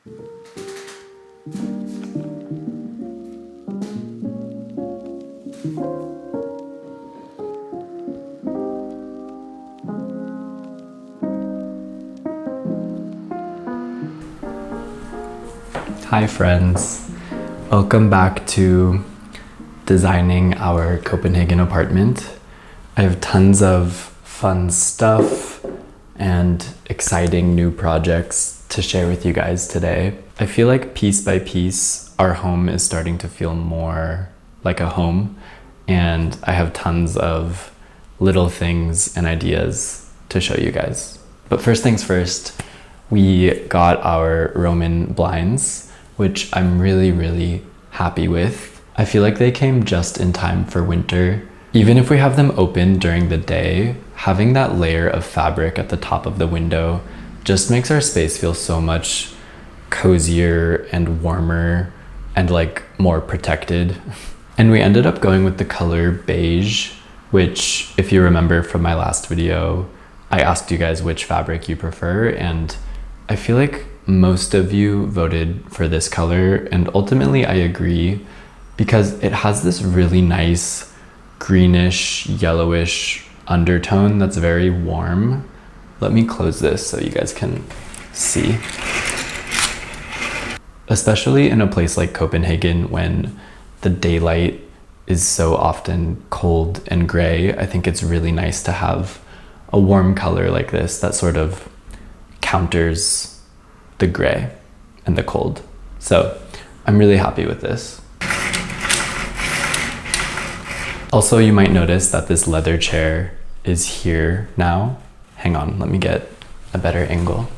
Hi friends, welcome back to designing our Copenhagen apartment. I have tons of fun stuff and exciting new projects to share with you guys today. I feel like piece by piece, our home is starting to feel more like a home, and I have tons of little things and ideas to show you guys. But first things first, we got our Roman blinds, which I'm really happy with. I feel like they came just in time for winter. Even if we have them open during the day, having that layer of fabric at the top of the window just makes our space feel so much cozier and warmer and like more protected. And we ended up going with the color beige, which, if you remember from my last video, I asked you guys which fabric you prefer, and I feel like most of you voted for this color, and ultimately I agree because it has this really nice greenish, yellowish undertone that's very warm. Let me close this so you guys can see. Especially in a place like Copenhagen when the daylight is so often cold and gray, I think it's really nice to have a warm color like this that sort of counters the gray and the cold. So I'm really happy with this. Also, you might notice that this leather chair is here now. Hang on, let me get a better angle.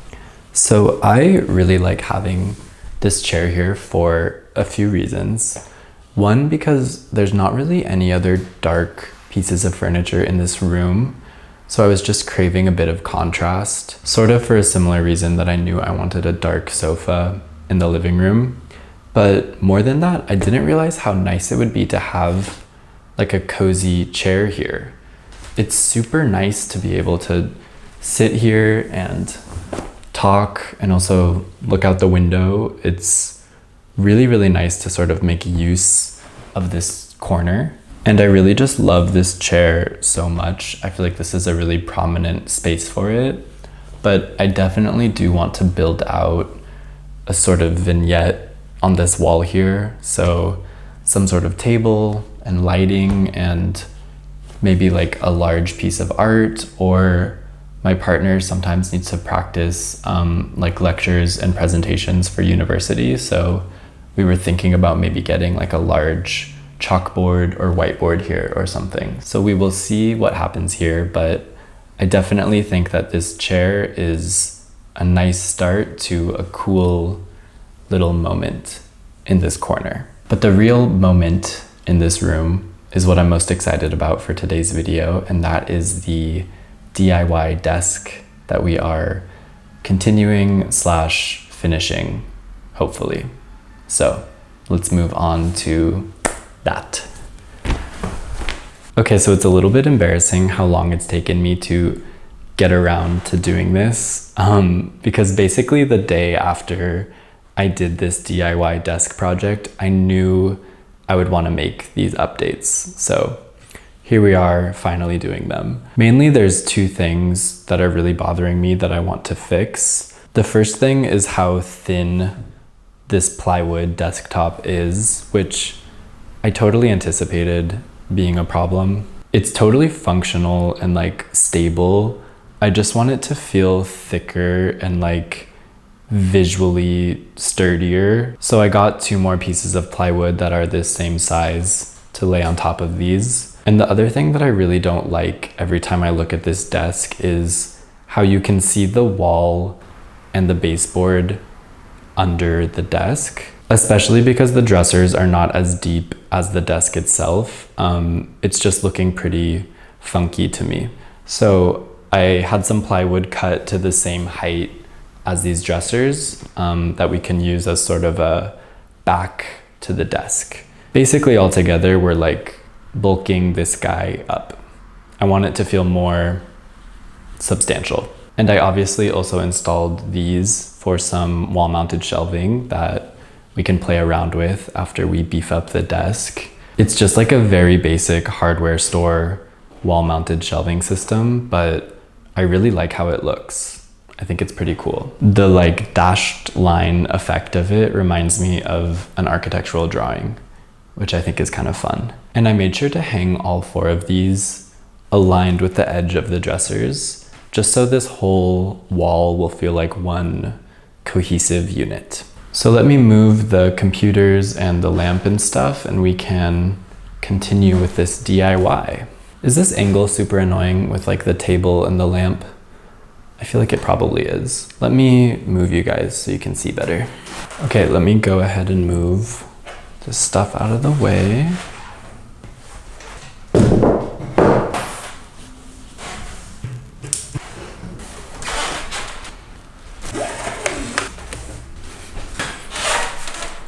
So I really like having this chair here for a few reasons. One, because there's not really any other dark pieces of furniture in this room. So I was just craving a bit of contrast, sort of for a similar reason that I knew I wanted a dark sofa in the living room. But more than that, I didn't realize how nice it would be to have like a cozy chair here. It's super nice to be able to sit here and talk and also look out the window. It's really nice to sort of make use of this corner. And I really just love this chair so much. I feel like this is a really prominent space for it, but I definitely do want to build out a sort of vignette on this wall here. So some sort of table and lighting and maybe like a large piece of art, or my partner sometimes needs to practice like lectures and presentations for university. So we were thinking about maybe getting like a large chalkboard or whiteboard here or something. So we will see what happens here, but I definitely think that this chair is a nice start to a cool little moment in this corner. But the real moment in this room is what I'm most excited about for today's video, and that is the DIY desk that we are continuing / finishing, hopefully. So let's move on to that. Okay, so it's a little bit embarrassing how long it's taken me to get around to doing this, because basically the day after I did this DIY desk project, I knew I would want to make these updates. So here we are finally doing them. Mainly there's two things that are really bothering me that I want to fix. The first thing is how thin this plywood desktop is, which I totally anticipated being a problem. It's totally functional and like stable. I just want it to feel thicker and like visually sturdier. So I got 2 more pieces of plywood that are this same size to lay on top of these. And the other thing that I really don't like every time I look at this desk is how you can see the wall and the baseboard under the desk, especially because the dressers are not as deep as the desk itself. It's just looking pretty funky to me. So I had some plywood cut to the same height as these dressers that we can use as sort of a back to the desk. Basically all together, we're like bulking this guy up. I want it to feel more substantial. And I obviously also installed these for some wall-mounted shelving that we can play around with after we beef up the desk. It's just like a very basic hardware store wall-mounted shelving system, but I really like how it looks. I think it's pretty cool. The like dashed line effect of it reminds me of an architectural drawing, which I think is kind of fun. And I made sure to hang all 4 of these aligned with the edge of the dressers, just so this whole wall will feel like one cohesive unit. So let me move the computers and the lamp and stuff, and we can continue with this DIY. Is this angle super annoying with like the table and the lamp? I feel like it probably is. Let me move you guys so you can see better. Okay, let me go ahead and move this stuff out of the way.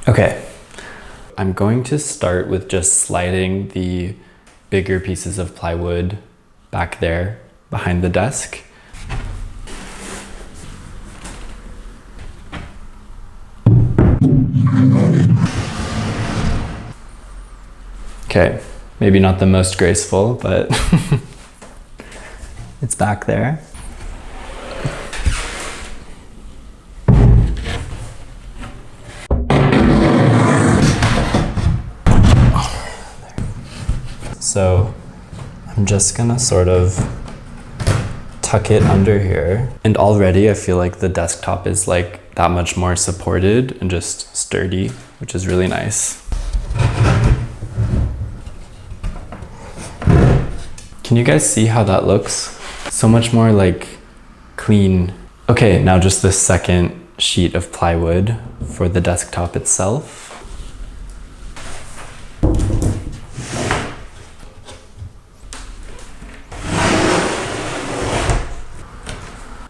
Okay, I'm going to start with just sliding the bigger pieces of plywood back there behind the desk. Okay, maybe not the most graceful, but it's back there. So I'm just gonna sort of tuck it under here. And already I feel like the desktop is like that much more supported and just sturdy, which is really nice. Can you guys see how that looks? So much more like clean. Okay, now just the second sheet of plywood for the desktop itself.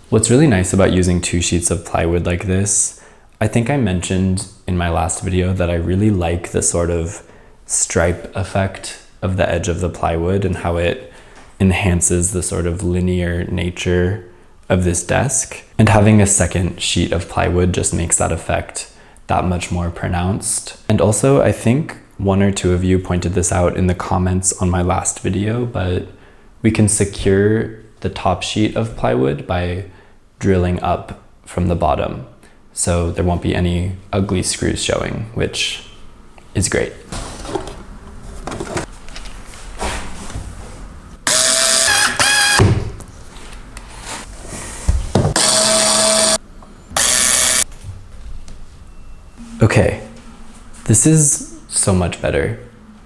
What's really nice about using 2 sheets of plywood like this, I think I mentioned in my last video that I really like the sort of stripe effect of the edge of the plywood and how it enhances the sort of linear nature of this desk. And having a second sheet of plywood just makes that effect that much more pronounced. And also, I think 1 or 2 of you pointed this out in the comments on my last video, but we can secure the top sheet of plywood by drilling up from the bottom. So there won't be any ugly screws showing, which is great. Okay, this is so much better.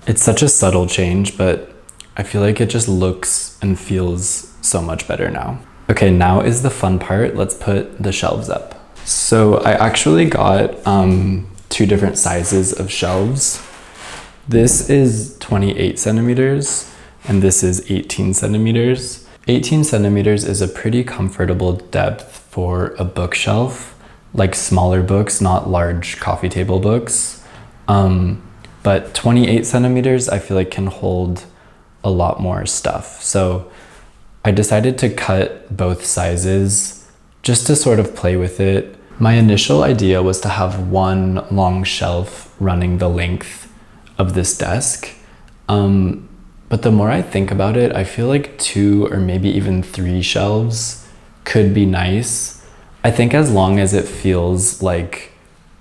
It's such a subtle change, but I feel like it just looks and feels so much better now. Okay, now is the fun part. Let's put the shelves up. So I actually got 2 different sizes of shelves. This is 28 centimeters and this is 18 centimeters. 18 centimeters is a pretty comfortable depth for a bookshelf, like smaller books, not large coffee table books. But 28 centimeters I feel like can hold a lot more stuff. So I decided to cut both sizes just to sort of play with it. My initial idea was to have 1 long shelf running the length of this desk. But the more I think about it, I feel like 2 or maybe even 3 shelves could be nice. I think as long as it feels like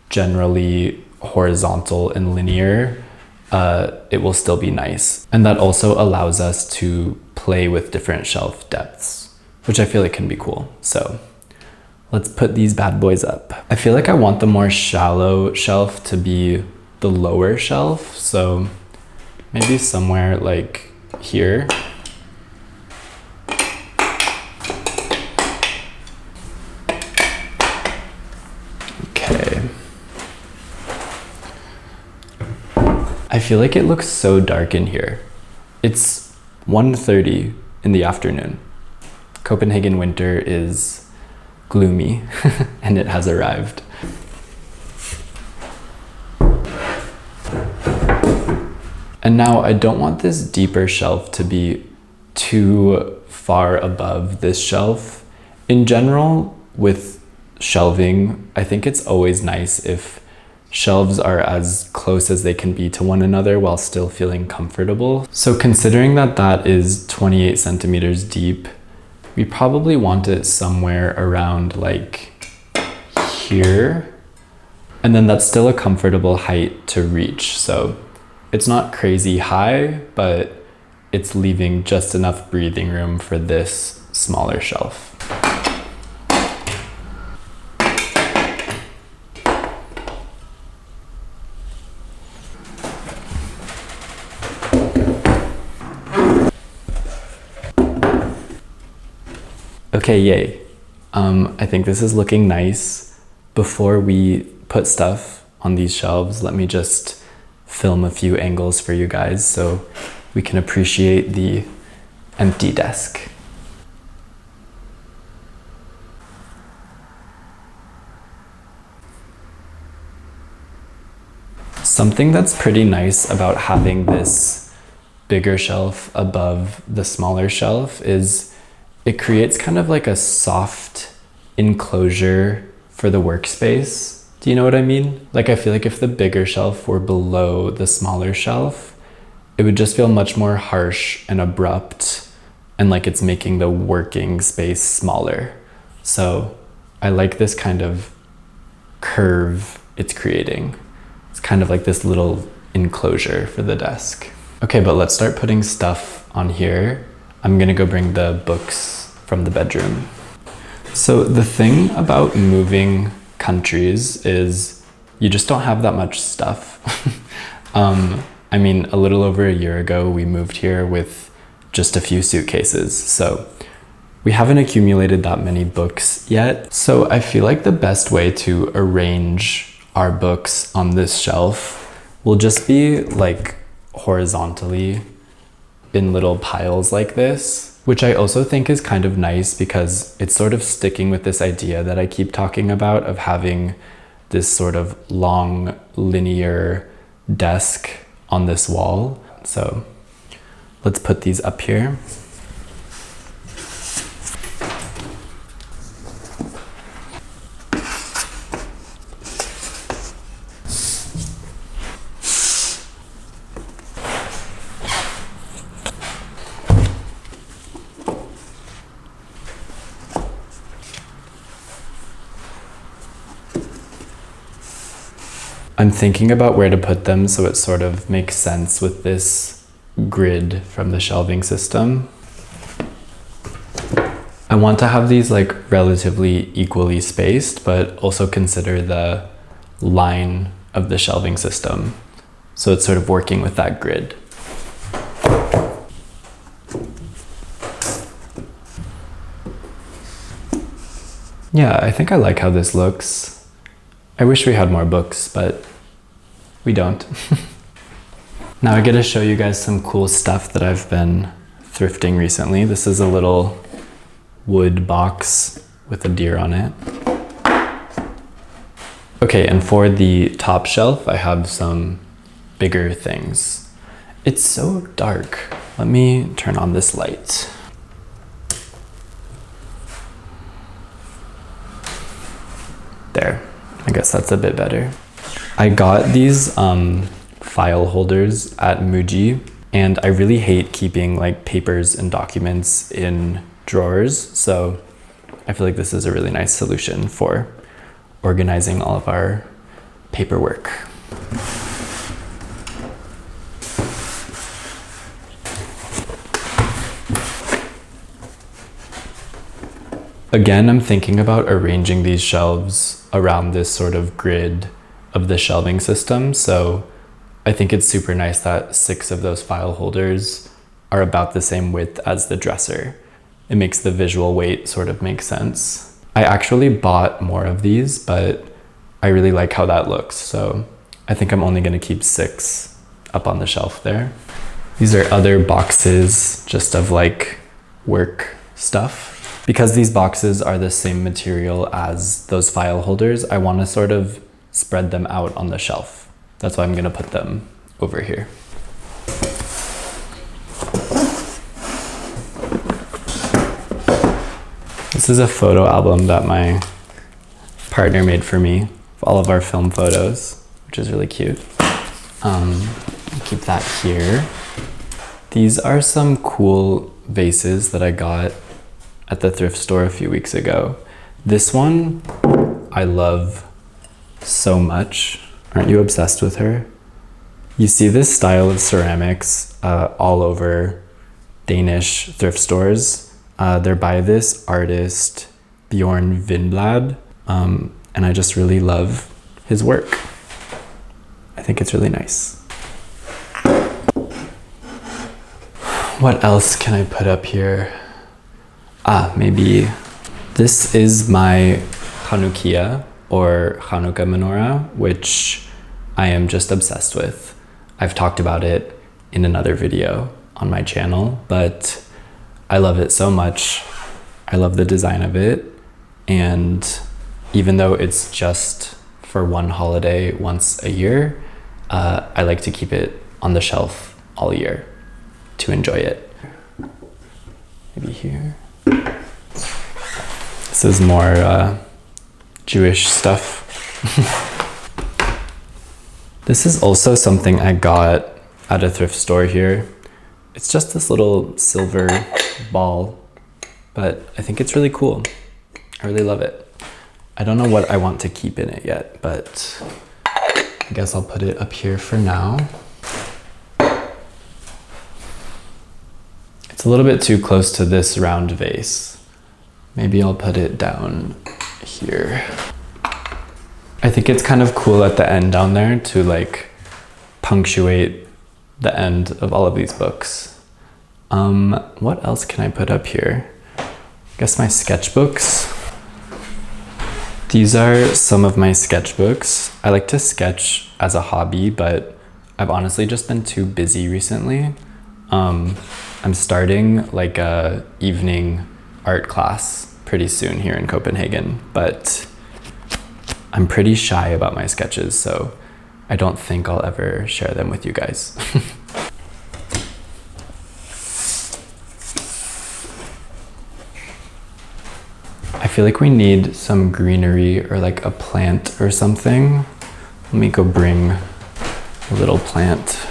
generally horizontal and linear, it will still be nice. And that also allows us to play with different shelf depths, which I feel like can be cool. So let's put these bad boys up. I feel like I want the more shallow shelf to be the lower shelf. So maybe somewhere like here. Okay. I feel like it looks so dark in here. It's 1:30 in the afternoon. Copenhagen winter is gloomy and it has arrived. And now I don't want this deeper shelf to be too far above this shelf. In general, with shelving, I think it's always nice if shelves are as close as they can be to one another while still feeling comfortable. So considering that that is 28 centimeters deep, we probably want it somewhere around like here. And then that's still a comfortable height to reach. So it's not crazy high, but it's leaving just enough breathing room for this smaller shelf. Okay, yay. I think this is looking nice. Before we put stuff on these shelves, let me just film a few angles for you guys so we can appreciate the empty desk. Something that's pretty nice about having this bigger shelf above the smaller shelf is it creates kind of like a soft enclosure for the workspace. Do you know what I mean? Like, I feel like if the bigger shelf were below the smaller shelf, it would just feel much more harsh and abrupt and like it's making the working space smaller. So I like this kind of curve it's creating. It's kind of like this little enclosure for the desk. Okay, but let's start putting stuff on here. I'm gonna go bring the books from the bedroom. So the thing about moving countries is you just don't have that much stuff. I mean, a little over a year ago, we moved here with just a few suitcases. So we haven't accumulated that many books yet. So I feel like the best way to arrange our books on this shelf will just be like horizontally in little piles like this, which I also think is kind of nice because it's sort of sticking with this idea that I keep talking about of having this sort of long linear desk on this wall. So let's put these up here. I'm thinking about where to put them so it sort of makes sense with this grid from the shelving system. I want to have these like relatively equally spaced, but also consider the line of the shelving system. So it's sort of working with that grid. Yeah, I think I like how this looks. I wish we had more books, but we don't. Now I get to show you guys some cool stuff that I've been thrifting recently. This is a little wood box with a deer on it. Okay, and for the top shelf, I have some bigger things. It's so dark. Let me turn on this light. There. I guess that's a bit better. I got these file holders at Muji, and I really hate keeping like papers and documents in drawers. So I feel like this is a really nice solution for organizing all of our paperwork. Again, I'm thinking about arranging these shelves around this sort of grid of the shelving system. So I think it's super nice that 6 of those file holders are about the same width as the dresser. It makes the visual weight sort of make sense. I actually bought more of these, but I really like how that looks. So I think I'm only gonna keep 6 up on the shelf there. These are other boxes just of like work stuff. Because these boxes are the same material as those file holders, I want to sort of spread them out on the shelf. That's why I'm going to put them over here. This is a photo album that my partner made for me of all of our film photos, which is really cute. Keep that here. These are some cool vases that I got at the thrift store a few weeks ago. This one I love so much. Aren't you obsessed with her? You see this style of ceramics all over Danish thrift stores. They're by this artist, Bjorn Vindblad, and I just really love his work. I think it's really nice. What else can I put up here? Maybe this is my Chanukia or Hanukkah menorah, which I am just obsessed with. I've talked about it in another video on my channel, but I love it so much. I love the design of it, and even though it's just for one holiday once a year, I like to keep it on the shelf all year to enjoy it. Maybe here. This is more Jewish stuff. This is also something I got at a thrift store here. It's just this little silver ball, but I think it's really cool. I really love it. I don't know what I want to keep in it yet, but I guess I'll put it up here for now. It's a little bit too close to this round vase. Maybe I'll put it down here. I think it's kind of cool at the end down there to like punctuate the end of all of these books. What else can I put up here? I guess my sketchbooks. These are some of my sketchbooks. I like to sketch as a hobby, but I've honestly just been too busy recently. I'm starting like a evening art class pretty soon here in Copenhagen, but I'm pretty shy about my sketches, so I don't think I'll ever share them with you guys. I feel like we need some greenery or like a plant or something. Let me go bring a little plant.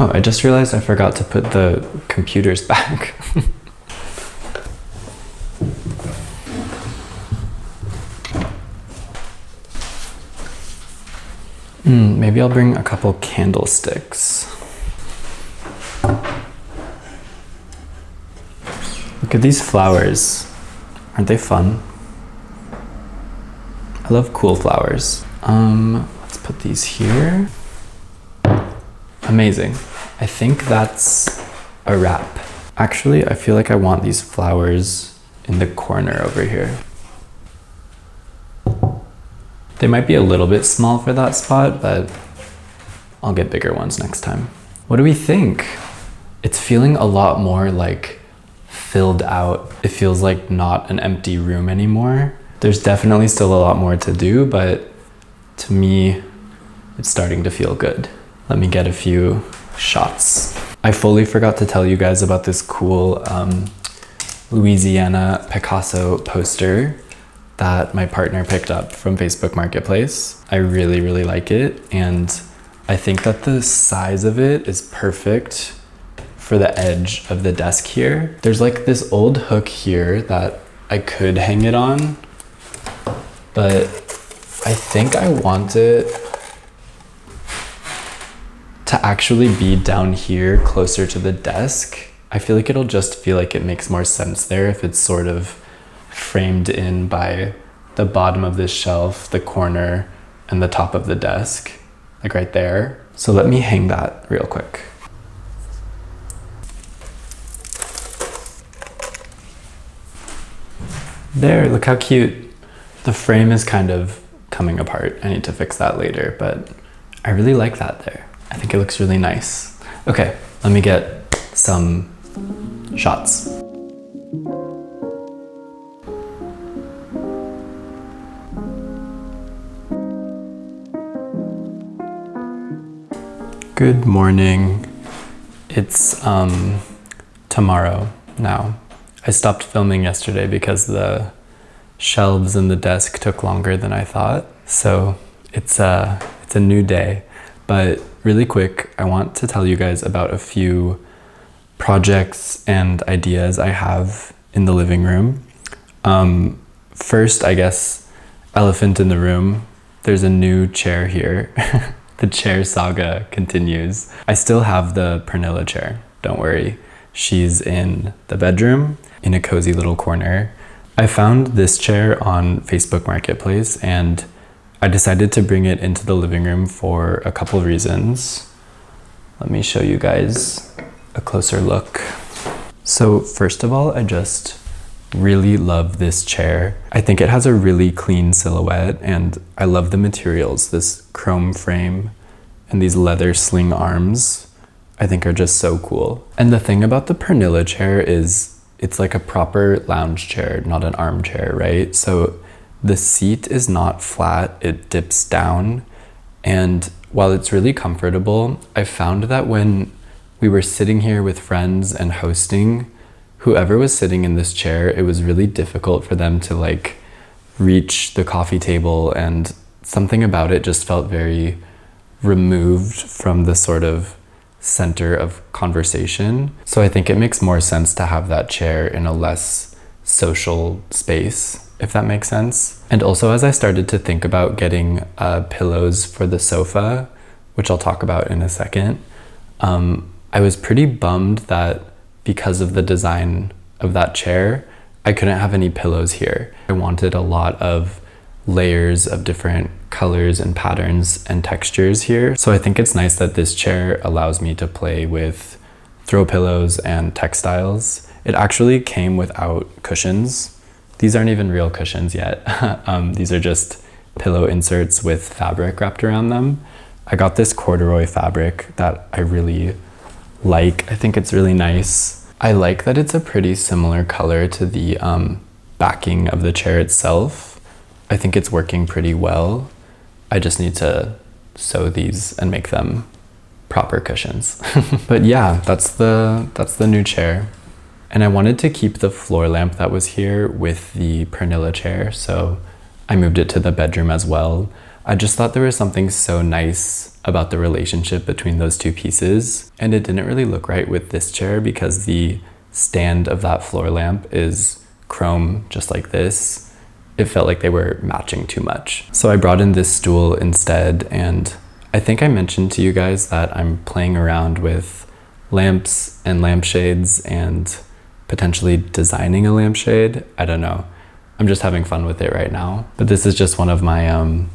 Oh, I just realized I forgot to put the computers back. Maybe I'll bring a couple candlesticks. Look at these flowers. Aren't they fun? I love cool flowers. Let's put these here. Amazing. I think that's a wrap. Actually, I feel like I want these flowers in the corner over here. They might be a little bit small for that spot, but I'll get bigger ones next time. What do we think? It's feeling a lot more like filled out. It feels like not an empty room anymore. There's definitely still a lot more to do, but to me, it's starting to feel good. Let me get a few shots. I fully forgot to tell you guys about this cool Louisiana Picasso poster that my partner picked up from Facebook Marketplace. I really, really like it, and I think that the size of it is perfect for the edge of the desk here. There's like this old hook here that I could hang it on, but I think I want it to actually be down here closer to the desk. I feel like it'll just feel like it makes more sense there if it's sort of framed in by the bottom of this shelf, the corner, and the top of the desk, like right there. So let me hang that real quick. There, look how cute. The frame is kind of coming apart. I need to fix that later, but I really like that there. I think it looks really nice. Okay, let me get some shots. Good morning. It's tomorrow now. I stopped filming yesterday because the shelves and the desk took longer than I thought. So it's a new day. But really quick, I want to tell you guys about a few projects and ideas I have in the living room. First, I guess, elephant in the room. There's a new chair here. The chair saga continues. I still have the Pernilla chair, don't worry. She's in the bedroom in a cozy little corner. I found this chair on Facebook Marketplace and I decided to bring it into the living room for a couple reasons. Let me show you guys a closer look. So first of all, I just really love this chair. I think it has a really clean silhouette and I love the materials. This chrome frame and these leather sling arms I think are just so cool. And the thing about the Pernilla chair is it's like a proper lounge chair, not an armchair, right? So the seat is not flat, it dips down. And while it's really comfortable, I found that when we were sitting here with friends and hosting, whoever was sitting in this chair, it was really difficult for them to like reach the coffee table, and something about it just felt very removed from the sort of center of conversation. So I think it makes more sense to have that chair in a less social space, if that makes sense. And also, as I started to think about getting pillows for the sofa, which I'll talk about in a second, I was pretty bummed that because of the design of that chair, I couldn't have any pillows here. I wanted a lot of layers of different colors and patterns and textures here. So I think it's nice that this chair allows me to play with throw pillows and textiles. It actually came without cushions. These aren't even real cushions yet. These are just pillow inserts with fabric wrapped around them. I got this corduroy fabric that I really like. I think it's really nice. I like that it's a pretty similar color to the backing of the chair itself. I think it's working pretty well. I just need to sew these and make them proper cushions. But yeah, that's the new chair. And I wanted to keep the floor lamp that was here with the Pernilla chair, so I moved it to the bedroom as well. I just thought there was something so nice about the relationship between those two pieces, and it didn't really look right with this chair because the stand of that floor lamp is chrome just like this. It felt like they were matching too much. So I brought in this stool instead, and I think I mentioned to you guys that I'm playing around with lamps and lampshades and potentially designing a lampshade. I don't know. I'm just having fun with it right now. But this is just one of my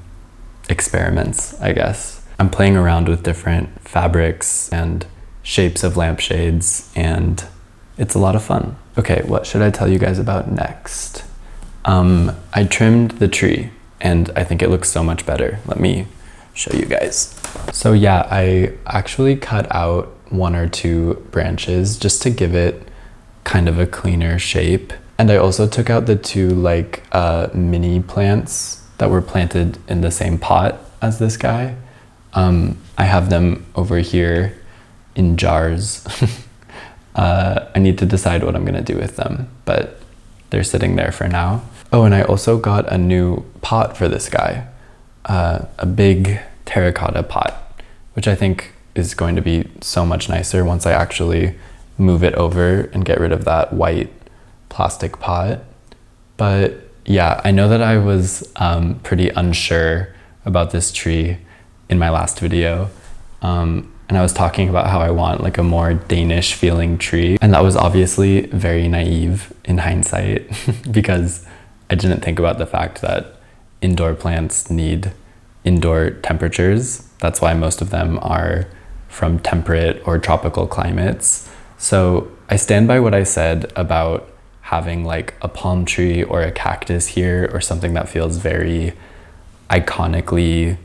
experiments, I guess. I'm playing around with different fabrics and shapes of lampshades, and it's a lot of fun. Okay, what should I tell you guys about next? I trimmed the tree and I think it looks so much better. Let me show you guys. So yeah, I actually cut out 1 or 2 branches just to give it kind of a cleaner shape. And I also took out the 2 like mini plants that were planted in the same pot as this guy. I have them over here in jars. I need to decide what I'm gonna do with them, but they're sitting there for now. Oh, and I also got a new pot for this guy, a big terracotta pot, which I think is going to be so much nicer once I actually move it over and get rid of that white plastic pot. But yeah, I know that I was pretty unsure about this tree in my last video. And I was talking about how I want like a more Danish feeling tree. And that was obviously very naive in hindsight because I didn't think about the fact that indoor plants need indoor temperatures. That's why most of them are from temperate or tropical climates. So I stand by what I said about having like a palm tree or a cactus here or something that feels very iconically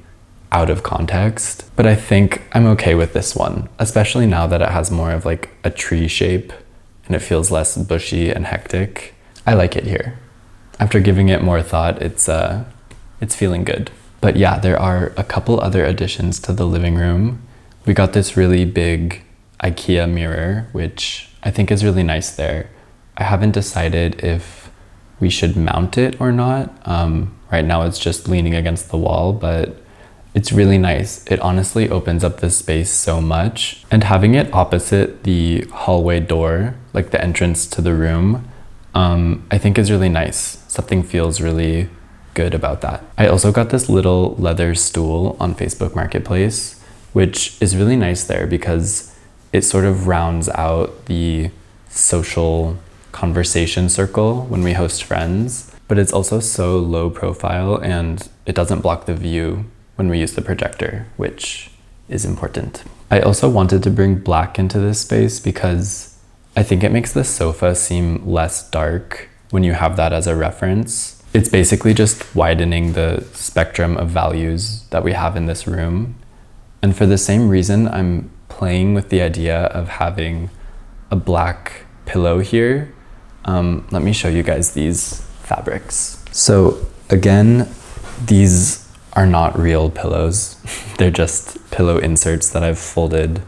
out of context. But I think I'm okay with this one, especially now that it has more of like a tree shape and it feels less bushy and hectic. I like it here. After giving it more thought, it's feeling good. But yeah, there are a couple other additions to the living room. We got this really big IKEA mirror, which I think is really nice there. I haven't decided if we should mount it or not. Right now it's just leaning against the wall, but it's really nice. It honestly opens up the space so much. And having it opposite the hallway door, like the entrance to the room, I think is really nice. Something feels really good about that. I also got this little leather stool on Facebook Marketplace, which is really nice there because it sort of rounds out the social conversation circle when we host friends, but it's also so low profile and it doesn't block the view when we use the projector, which is important. I also wanted to bring black into this space because I think it makes the sofa seem less dark when you have that as a reference. It's basically just widening the spectrum of values that we have in this room. And for the same reason, I'm playing with the idea of having a black pillow here. Let me show you guys these fabrics. So again, these are not real pillows. They're just pillow inserts that I've folded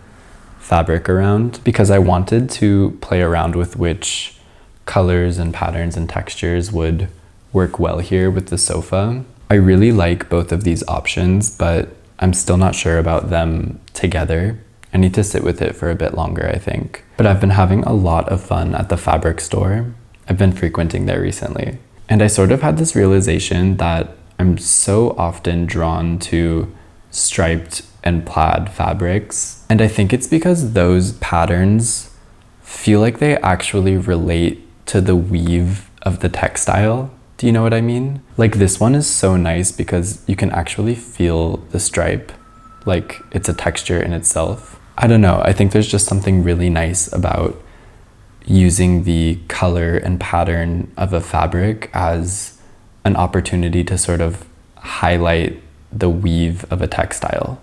fabric around because I wanted to play around with which colors and patterns and textures would work well here with the sofa. I really like both of these options, but I'm still not sure about them together. I need to sit with it for a bit longer, I think. But I've been having a lot of fun at the fabric store. I've been frequenting there recently. And I sort of had this realization that I'm so often drawn to striped and plaid fabrics. And I think it's because those patterns feel like they actually relate to the weave of the textile. Do you know what I mean? Like this one is so nice because you can actually feel the stripe, like it's a texture in itself. I don't know, I think there's just something really nice about using the color and pattern of a fabric as an opportunity to sort of highlight the weave of a textile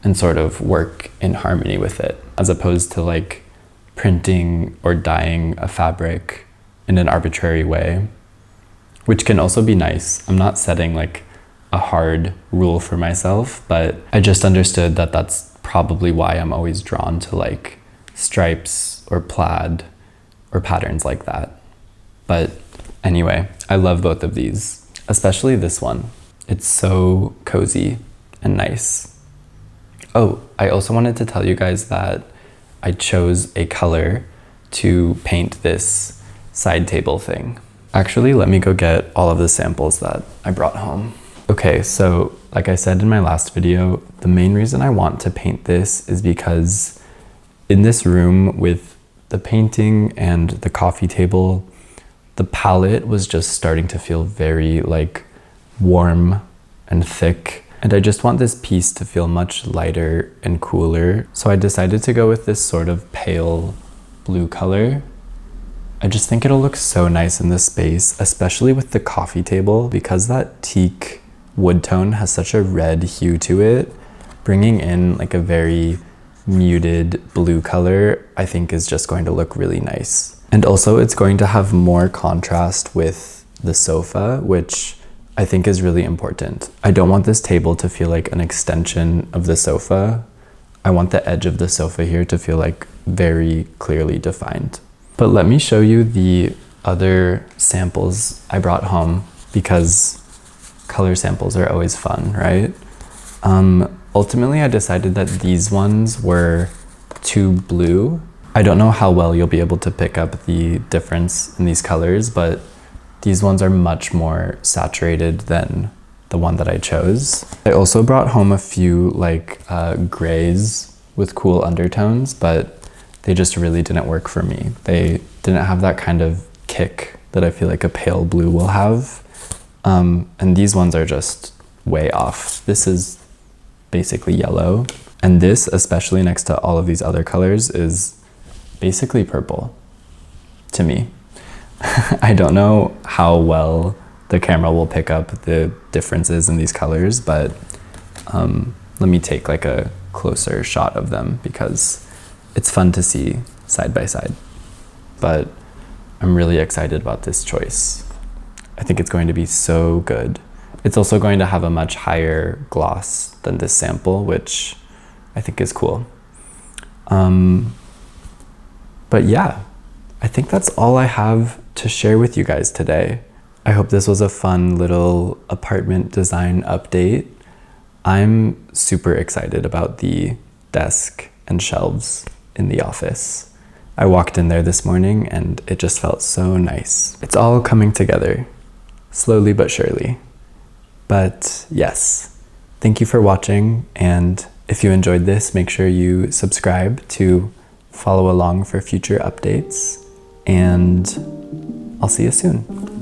and sort of work in harmony with it, as opposed to like printing or dyeing a fabric in an arbitrary way, which can also be nice. I'm not setting like a hard rule for myself, but I just understood that that's probably why I'm always drawn to like stripes or plaid or patterns like that. But anyway, I love both of these, especially this one. It's so cozy and nice. Oh, I also wanted to tell you guys that I chose a color to paint this side table thing. Actually, let me go get all of the samples that I brought home. Okay, so like I said in my last video, the main reason I want to paint this is because in this room with the painting and the coffee table, the palette was just starting to feel very like warm and thick. And I just want this piece to feel much lighter and cooler. So I decided to go with this sort of pale blue color. I just think it'll look so nice in this space, especially with the coffee table, because that teak wood tone has such a red hue to it. Bringing in like a very muted blue color, I think is just going to look really nice. And also it's going to have more contrast with the sofa, which I think is really important. I don't want this table to feel like an extension of the sofa. I want the edge of the sofa here to feel like very clearly defined. But let me show you the other samples I brought home because color samples are always fun, right? Ultimately, I decided that these ones were too blue. I don't know how well you'll be able to pick up the difference in these colors, but these ones are much more saturated than the one that I chose. I also brought home a few like grays with cool undertones, but they just really didn't work for me. They didn't have that kind of kick that I feel like a pale blue will have. And these ones are just way off. This is basically yellow. And this, especially next to all of these other colors, is basically purple to me. I don't know how well the camera will pick up the differences in these colors, but let me take like a closer shot of them because it's fun to see side by side. But I'm really excited about this choice. I think it's going to be so good. It's also going to have a much higher gloss than this sample, which I think is cool. But yeah, I think that's all I have to share with you guys today. I hope this was a fun little apartment design update. I'm super excited about the desk and shelves in the office. I walked in there this morning and it just felt so nice. It's all coming together, slowly but surely. But yes, thank you for watching, and if you enjoyed this, make sure you subscribe to follow along for future updates, and I'll see you soon.